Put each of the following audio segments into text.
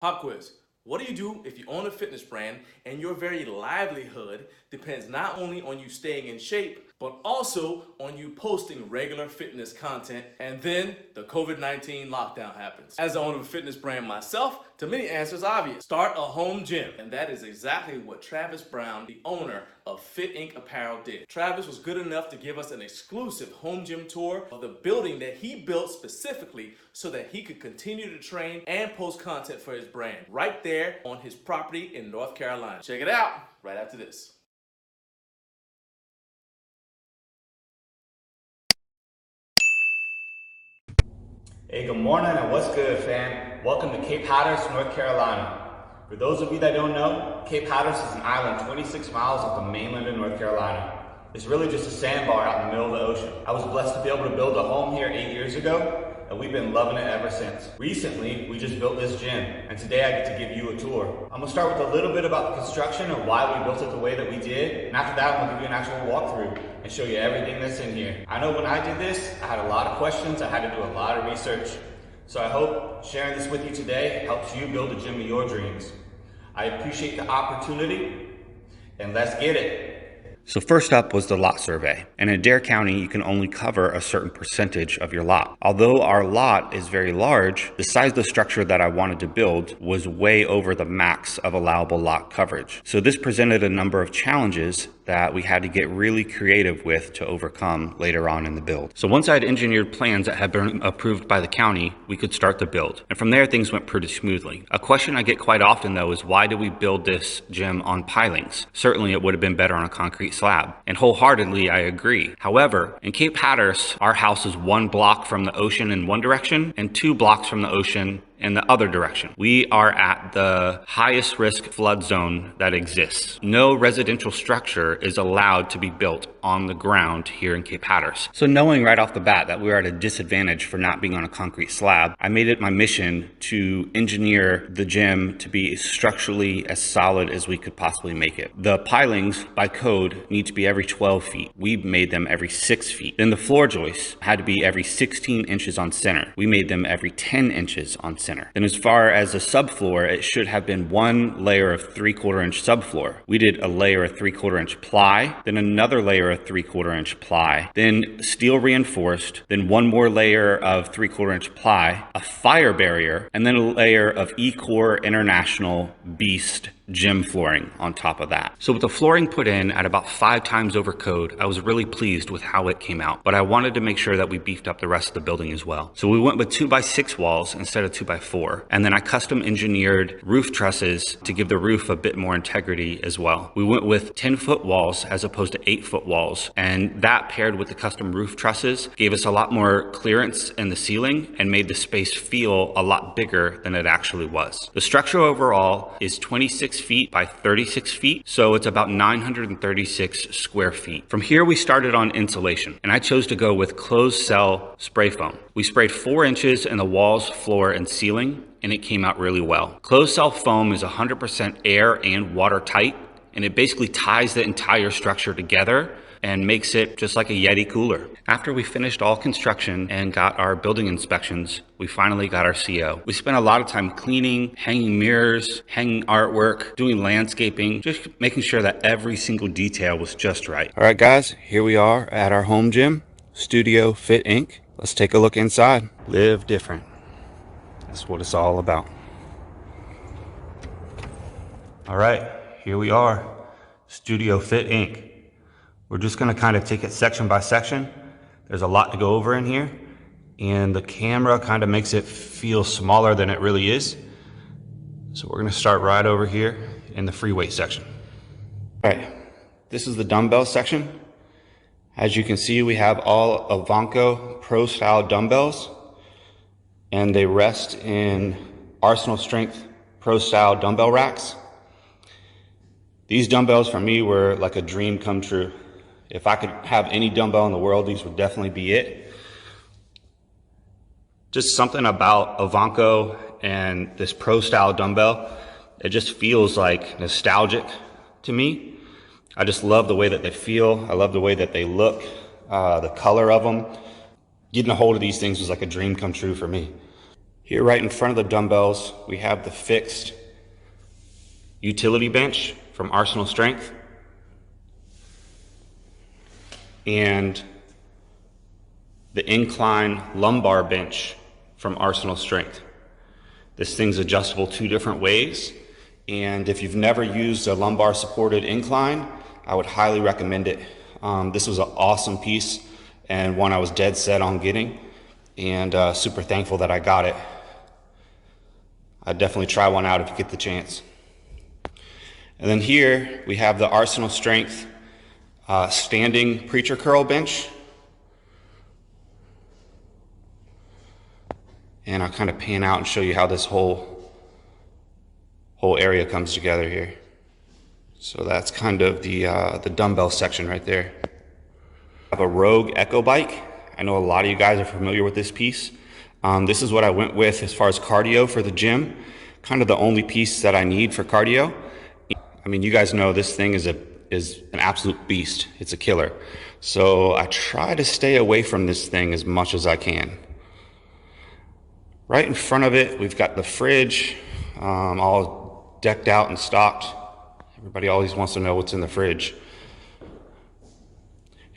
Pop quiz. What do you do if you own a fitness brand and your very livelihood depends not only on you staying in shape, but also on you posting regular fitness content, and then the COVID-19 lockdown happens? As the owner of a fitness brand myself, to me the answer is obvious. Start a home gym. And that is exactly what Travis Brown, the owner of Fit Ink Apparel, did. Travis was good enough to give us an exclusive home gym tour of the building that he built specifically so that he could continue to train and post content for his brand right there on his property in North Carolina. Check it out right after this. Hey, good morning and what's good, fam? Welcome to Cape Hatteras, North Carolina. For those of you that don't know, Cape Hatteras is an island 26 miles off the mainland of North Carolina. It's really just a sandbar out in the middle of the ocean. I was blessed to be able to build a home here 8 years ago, and we've been loving it ever since. Recently, we just built this gym, and today I get to give you a tour. I'm gonna start with a little bit about the construction and why we built it the way that we did, and after that, I'm gonna give you an actual walkthrough and show you everything that's in here. I know when I did this, I had a lot of questions, I had to do a lot of research. So I hope sharing this with you today helps you build a gym of your dreams. I appreciate the opportunity, and let's get it. So first up was the lot survey. And in Adair County, you can only cover a certain percentage of your lot. Although our lot is very large, the size of the structure that I wanted to build was way over the max of allowable lot coverage. So this presented a number of challenges that we had to get really creative with to overcome later on in the build. So once I had engineered plans that had been approved by the county, we could start the build. And from there, things went pretty smoothly. A question I get quite often though is why did we build this gym on pilings? Certainly it would have been better on a concrete slab. And wholeheartedly, I agree. However, in Cape Hatteras, our house is 1 block from the ocean in one direction and 2 blocks from the ocean in the other direction. We are at the highest risk flood zone that exists. No residential structure is allowed to be built on the ground here in Cape Hatteras. So knowing right off the bat that we were at a disadvantage for not being on a concrete slab, I made it my mission to engineer the gym to be structurally as solid as we could possibly make it. The pilings by code need to be every 12 feet. We made them every 6 feet. Then the floor joists had to be every 16 inches on center. We made them every 10 inches on center. Then as far as the subfloor, it should have been 1 layer of 3/4 inch subfloor. We did a layer of 3/4 inch ply, then another layer of 3/4 inch ply, then steel reinforced, then 1 more layer of 3/4 inch ply, a fire barrier, and then a layer of E-Core International Beast gym flooring on top of that. So with the flooring put in at about 5 times over code, I was really pleased with how it came out, but I wanted to make sure that we beefed up the rest of the building as well. So we went with 2x6 walls instead of 2x4, and then I custom engineered roof trusses to give the roof a bit more integrity as well. We went with 10-foot walls as opposed to 8-foot walls, and that paired with the custom roof trusses gave us a lot more clearance in the ceiling and made the space feel a lot bigger than it actually was. The structure overall is 26 feet by 36 feet, so it's about 936 square feet. From here, we started on insulation, and I chose to go with closed cell spray foam. We sprayed 4 inches in the walls, floor, and ceiling, and it came out really well. Closed cell foam is 100% air and watertight, and it basically ties the entire structure together and makes it just like a Yeti cooler. After we finished all construction and got our building inspections, we finally got our CO. We spent a lot of time cleaning, hanging mirrors, hanging artwork, doing landscaping, just making sure that every single detail was just right. All right, guys, here we are at our home gym, Studio Fit Ink. Let's take a look inside. Live different. That's what it's all about. All right, here we are, Studio Fit Ink. We're just gonna kind of take it section by section. There's a lot to go over in here, and the camera kind of makes it feel smaller than it really is. So we're gonna start right over here in the free weight section. All right, this is the dumbbell section. As you can see, we have all Ivanko Pro style dumbbells, and they rest in Arsenal Strength Pro style dumbbell racks. These dumbbells for me were like a dream come true. If I could have any dumbbell in the world, these would definitely be it. Just something about Ivanko and this pro style dumbbell, it just feels like nostalgic to me. I just love the way that they feel. I love the way that they look, the color of them. Getting a hold of these things was like a dream come true for me. Here right in front of the dumbbells, we have the fixed utility bench from Arsenal Strength and the incline lumbar bench from Arsenal Strength. This thing's adjustable 2 different ways, and if you've never used a lumbar supported incline, I would highly recommend it. This was an awesome piece and one I was dead set on getting, and super thankful that I got it. I'd definitely try one out if you get the chance. And then here we have the Arsenal Strength standing preacher curl bench. And I'll kind of pan out and show you how this whole area comes together here. So that's kind of the dumbbell section right there. I have a Rogue Echo bike. I know a lot of you guys are familiar with this piece. This is what I went with as far as cardio for the gym. Kind of the only piece that I need for cardio. I mean, you guys know this thing is an absolute beast. It's a killer. So I try to stay away from this thing as much as I can. Right in front of it, we've got the fridge, all decked out and stocked. Everybody always wants to know what's in the fridge.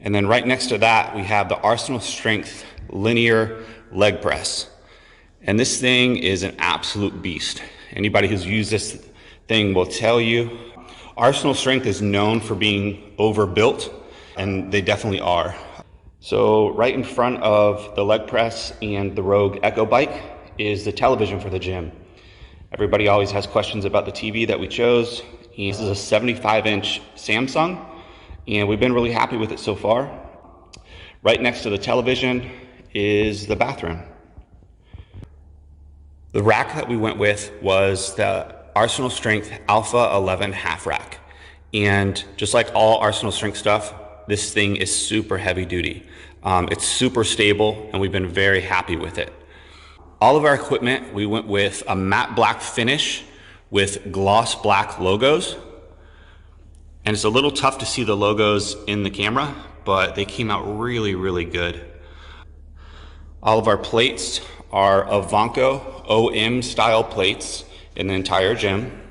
And then right next to that, we have the Arsenal Strength linear leg press. And this thing is an absolute beast. Anybody who's used this thing will tell you. Arsenal Strength is known for being overbuilt, and they definitely are. So right in front of the leg press and the Rogue Echo bike is the television for the gym. Everybody always has questions about the TV that we chose. And this is a 75-inch Samsung, and we've been really happy with it so far. Right next to the television is the bathroom. The rack that we went with was the Arsenal Strength Alpha 11 half rack. And just like all Arsenal Strength stuff, this thing is super heavy duty. It's super stable, and we've been very happy with it. All of our equipment, we went with a matte black finish with gloss black logos. And it's a little tough to see the logos in the camera, but they came out really, really good. All of our plates are Avanco OM style plates in the entire gym.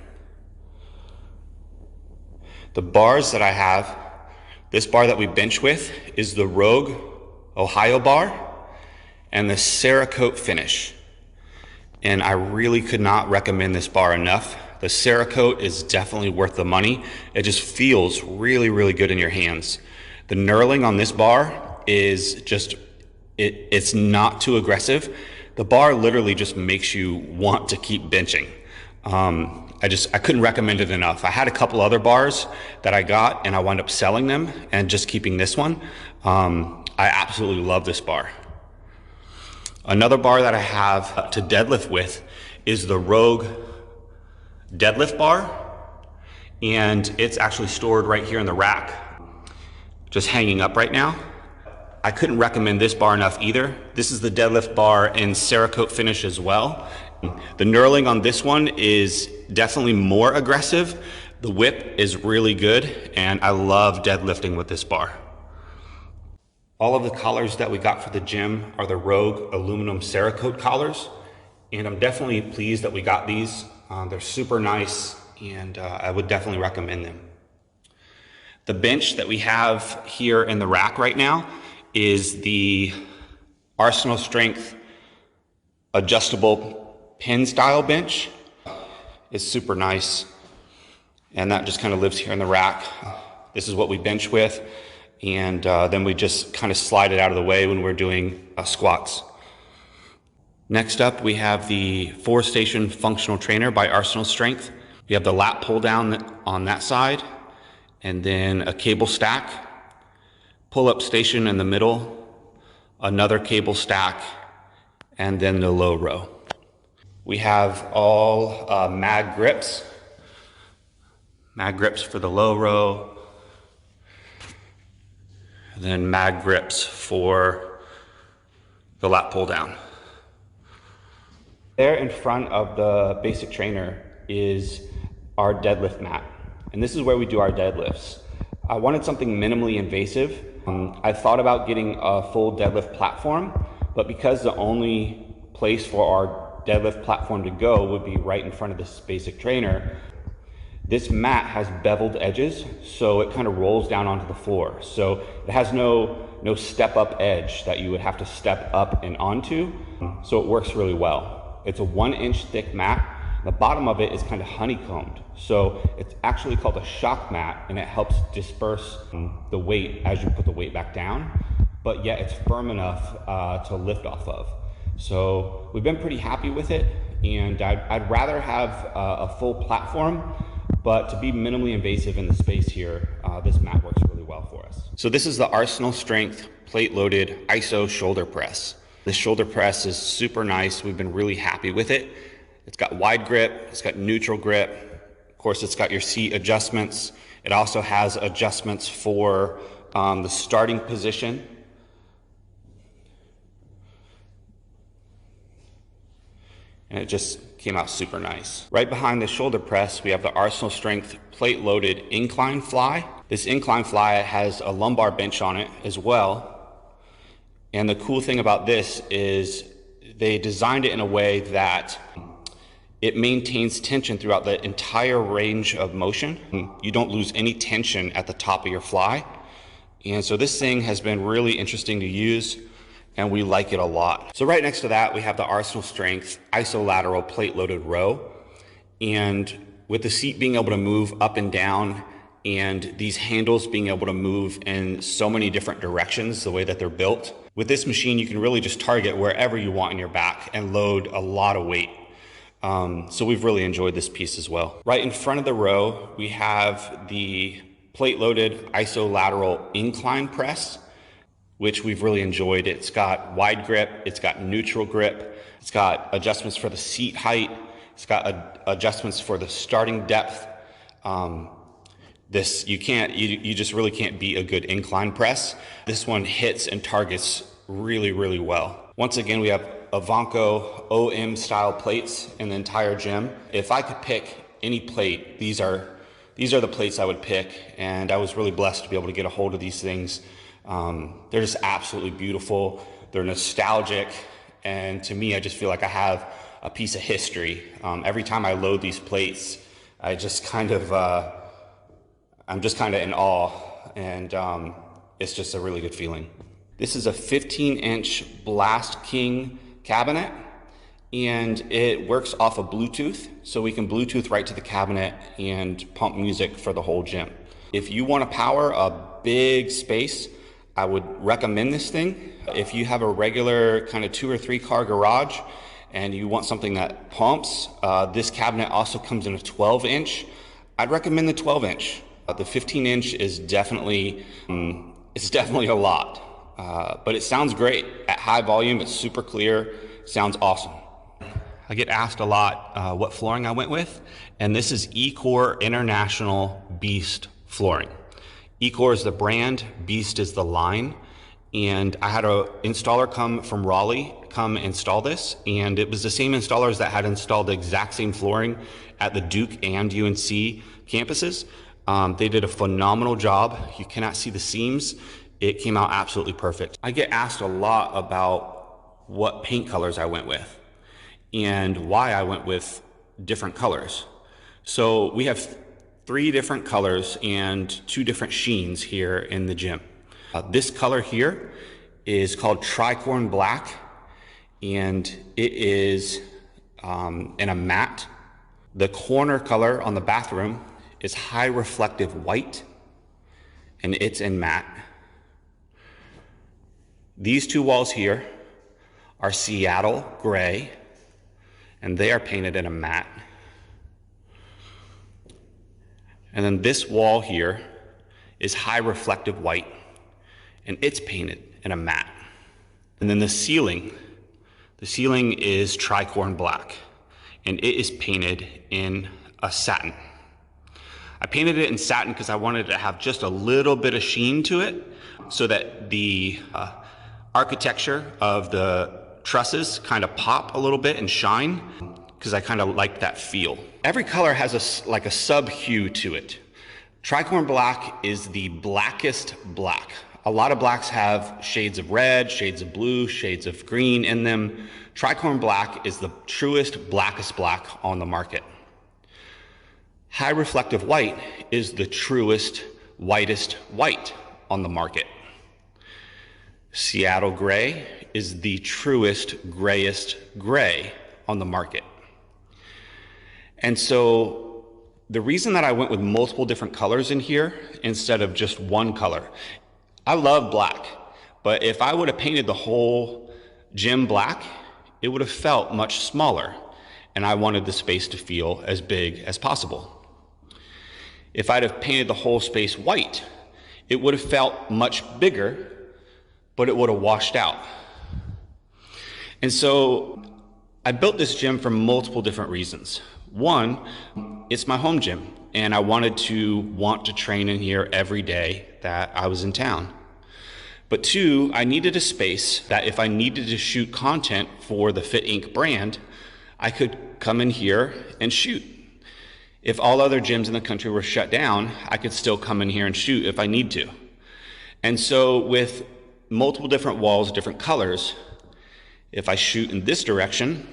The bars that I have, this bar that we bench with is the Rogue Ohio bar and the Cerakote finish. And I really could not recommend this bar enough. The Cerakote is definitely worth the money. It just feels really, really good in your hands. The knurling on this bar is just, it's not too aggressive. The bar literally just makes you want to keep benching. I couldn't recommend it enough. I had a couple other bars that I got and I wound up selling them and just keeping this one. I absolutely love this bar. Another bar that I have to deadlift with is the Rogue deadlift bar, and it's actually stored right here in the rack, just hanging up right now. I couldn't recommend this bar enough either. This is the deadlift bar in Cerakote finish as well. The knurling on this one is definitely more aggressive. The whip is really good, and I love deadlifting with this bar. All of the collars that we got for the gym are the Rogue aluminum Cerakote collars, and I'm definitely pleased that we got these. They're super nice, and I would definitely recommend them. The bench that we have here in the rack right now is the Arsenal Strength adjustable pin style bench. It's super nice, and that just kind of lives here in the rack. This is what we bench with, and then we just kind of slide it out of the way when we're doing squats. Next up, we have the 4-station functional trainer by Arsenal Strength. We have the lat pull down on that side, and then a cable stack, pull-up station in the middle, another cable stack, and then the low row. We have all mag grips for the low row, and then mag grips for the lat pull down. There in front of the basic trainer is our deadlift mat, and this is where we do our deadlifts. I wanted something minimally invasive. I thought about getting a full deadlift platform, but because the only place for our deadlift platform to go would be right in front of this basic trainer. This mat has beveled edges, so it kind of rolls down onto the floor. So it has no step up edge that you would have to step up and onto. So it works really well. It's a 1-inch thick mat. The bottom of it is kind of honeycombed. So it's actually called a shock mat, and it helps disperse the weight as you put the weight back down, but yet it's firm enough to lift off of. So we've been pretty happy with it, and I'd rather have a full platform, but to be minimally invasive in the space here, this mat works really well for us. So this is the Arsenal Strength plate loaded ISO shoulder press. This shoulder press is super nice. We've been really happy with it. It's got wide grip, it's got neutral grip. Of course, it's got your seat adjustments. It also has adjustments for the starting position. And it just came out super nice. Right behind the shoulder press, we have the Arsenal Strength plate loaded incline fly. This incline fly has a lumbar bench on it as well. And the cool thing about this is they designed it in a way that it maintains tension throughout the entire range of motion. You don't lose any tension at the top of your fly. And so this thing has been really interesting to use, and we like it a lot. So right next to that, we have the Arsenal Strength isolateral plate loaded row. And with the seat being able to move up and down, and these handles being able to move in so many different directions, the way that they're built, with this machine, you can really just target wherever you want in your back and load a lot of weight. So we've really enjoyed this piece as well. Right in front of the row, we have the plate loaded isolateral incline press, which we've really enjoyed. It's got wide grip, it's got neutral grip, it's got adjustments for the seat height, it's got adjustments for the starting depth. You just really can't beat a good incline press. This one hits and targets really, really well. Once again, we have Avanco OM style plates in the entire gym. If I could pick any plate, these are the plates I would pick, and I was really blessed to be able to get a hold of these things. They're just absolutely beautiful. They're nostalgic, and to me, I just feel like I have a piece of history. Every time I load these plates, I'm just kind of in awe, and it's just a really good feeling. This is a 15-inch Blast King cabinet, and it works off of Bluetooth, so we can Bluetooth right to the cabinet and pump music for the whole gym. If you want to power a big space, I would recommend this thing. If you have a regular kind of 2 or 3 car garage and you want something that pumps, this cabinet also comes in a 12-inch. I'd recommend the 12-inch. The 15-inch is definitely a lot. But it sounds great. At high volume, it's super clear, sounds awesome. I get asked a lot what flooring I went with, and this is Ecor International Beast flooring. Ecor is the brand, Beast is the line, and I had an installer come from Raleigh come install this, and it was the same installers that had installed the exact same flooring at the Duke and UNC campuses. They did a phenomenal job. You cannot see the seams. It came out absolutely perfect. I get asked a lot about what paint colors I went with and why I went with different colors. So we have 3 different colors and 2 different sheens here in the gym. This color here is called tricorn black, and it is in a matte. The corner color on the bathroom is high reflective white, and it's in matte. These 2 walls here are Seattle gray, and they are painted in a matte. And then this wall here is high reflective white, and it's painted in a matte. And then the ceiling is tricorn black, and it is painted in a satin. I painted it in satin because I wanted to have just a little bit of sheen to it so that the architecture of the trusses kind of pop a little bit and shine, because I kind of like that feel. Every color has a sub hue to it. Tricorn black is the blackest black. A lot of blacks have shades of red, shades of blue, shades of green in them. Tricorn black is the truest, blackest black on the market. High reflective white is the truest, whitest white on the market. Seattle gray is the truest, grayest gray on the market. And so the reason that I went with multiple different colors in here instead of just one color, I love black, but if I would have painted the whole gym black, it would have felt much smaller, and I wanted the space to feel as big as possible. If I'd have painted the whole space white, it would have felt much bigger, but it would have washed out. And so I built this gym for multiple different reasons. One, it's my home gym, and I wanted to train in here every day that I was in town. But two, I needed a space that if I needed to shoot content for the Fit Ink brand, I could come in here and shoot. If all other gyms in the country were shut down, I could still come in here and shoot if I need to. And so with multiple different walls, different colors, if I shoot in this direction,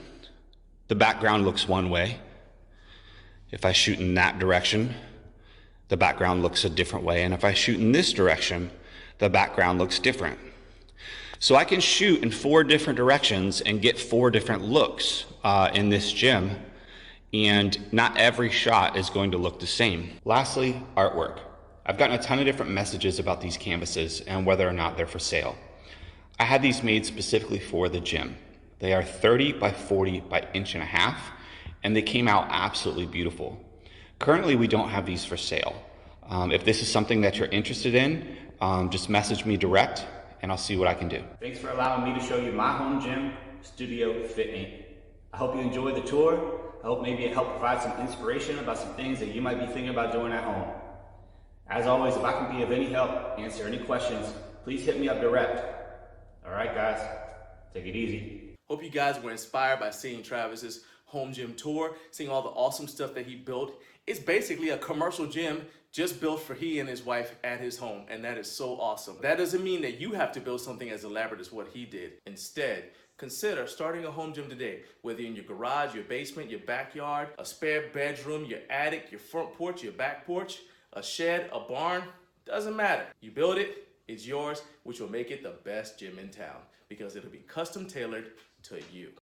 the background looks one way. If I shoot in that direction, the background looks a different way. And if I shoot in this direction, the background looks different. So I can shoot in 4 different directions and get 4 different looks in this gym, and not every shot is going to look the same. Lastly, artwork. I've gotten a ton of different messages about these canvases and whether or not they're for sale. I had these made specifically for the gym. They are 30 by 40 by 1.5 inches, and they came out absolutely beautiful. Currently, we don't have these for sale. If this is something that you're interested in, just message me direct and I'll see what I can do. Thanks for allowing me to show you my home gym, Studio Fit Ink. I hope you enjoyed the tour. I hope maybe it helped provide some inspiration about some things that you might be thinking about doing at home. As always, if I can be of any help, answer any questions, please hit me up direct. All right, guys, take it easy. Hope you guys were inspired by seeing Travis's home gym tour, seeing all the awesome stuff that he built. It's basically a commercial gym just built for he and his wife at his home, and that is so awesome. That doesn't mean that you have to build something as elaborate as what he did. Instead, consider starting a home gym today, whether in your garage, your basement, your backyard, a spare bedroom, your attic, your front porch, your back porch, a shed, a barn, doesn't matter. You build it, it's yours, which will make it the best gym in town because it'll be custom tailored to you.